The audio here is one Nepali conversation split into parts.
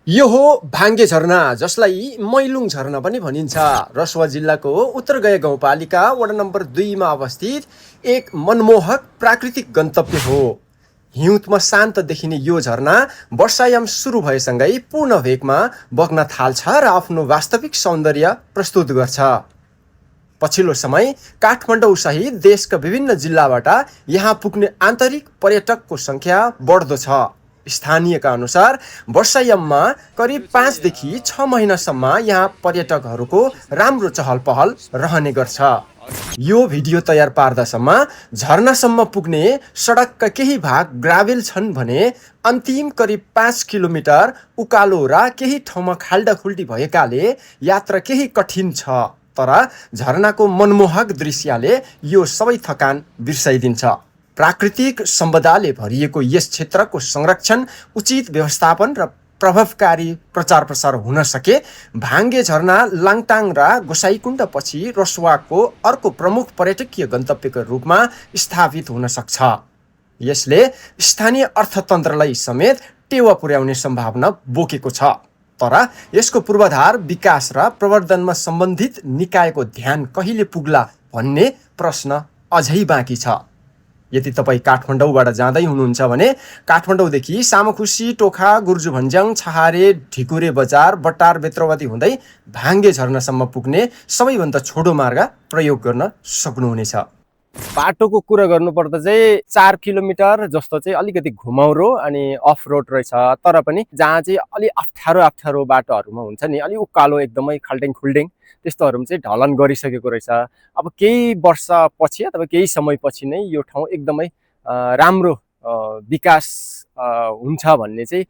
यो हो भाङ्गे झरना, जसलाई मैलुङ झरना पनि भनिन्छ। रसुवा जिल्लाको उत्तरगया गाउँपालिका वडा नम्बर 2 मा अवस्थित एक मनमोहक प्राकृतिक गन्तव्य हो। हिउँदमा शान्त देखिने यो झरना वर्षायाम सुरु भएसँगै पूर्ण वेगमा बग्न थाल्छ र आफ्नो वास्तविक सौन्दर्य प्रस्तुत गर्छ। पछिल्लो समय काठमाडौँ सहित देशका विभिन्न जिल्लाबाट यहाँ पुग्ने आन्तरिक पर्यटकको सङ्ख्या बढ्दो छ। स्थानीयका अनुसार वर्षायाममा करिब 5 देखि 6 महिनासम्म यहाँ पर्यटकहरूको राम्रो चहल पहल रहने गर्छ। यो भिडियो तयार पार्दासम्म झरनासम्म पुग्ने सडकका केही भाग ग्राभेल छन् भने अन्तिम करिब 5 किलोमिटर उकालो र केही ठाउँमा खाल्डाखुल्डी भएकाले यात्रा केही कठिन छ। तर झरनाको मनमोहक दृश्यले यो सबै थकान बिर्साइदिन्छ। प्राकृतिक सम्पदाले भरिएको यस क्षेत्रको संरक्षण, उचित व्यवस्थापन र प्रभावकारी प्रचार प्रसार हुन सके भाङ्गे झरना लाङटाङ र गोसाइकुण्ड पछि रसुवाको अर्को प्रमुख पर्यटकीय गन्तव्यको रूपमा स्थापित हुन सक्छ। यसले स्थानीय अर्थतन्त्रलाई समेत टेवा पुर्याउने सम्भावना बोकेको छ। तर यसको पूर्वाधार, विकास र प्रवर्धनमा सम्बन्धित निकायको ध्यान कहिले पुग्ला भन्ने प्रश्न अझै बाँकी छ। यदि तपाईँ काठमाडौँबाट जाँदै हुनुहुन्छ भने काठमाडौँदेखि सामखुसी, टोखा, गुर्जुभन्ज्याङ, छहारे, ढिकुरे बजार, बटार, बेत्रवादी हुँदै भाङ्गे झरनासम्म पुग्ने सबैभन्दा छोटो मार्ग प्रयोग गर्न सक्नुहुनेछ। बाटोको कुरा गर्नुपर्दा चाहिँ 4 किलोमिटर जस्तो चाहिँ अलिकति घुमाउरो अनि अफ रोड रहेछ। तर पनि जहाँ चाहिँ अलि अप्ठ्यारो बाटोहरूमा हुन्छ नि, अलि उकालो एकदमै खाल्डेङ खुल्डेङ त्यस्तोहरू चाहिँ ढलन गरिसकेको रहेछ। अब केही वर्षपछि अथवा केही समयपछि नै यो ठाउँ एकदमै राम्रो विकास हुन्छ भन्ने चाहिँ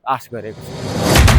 आश गरेको छु।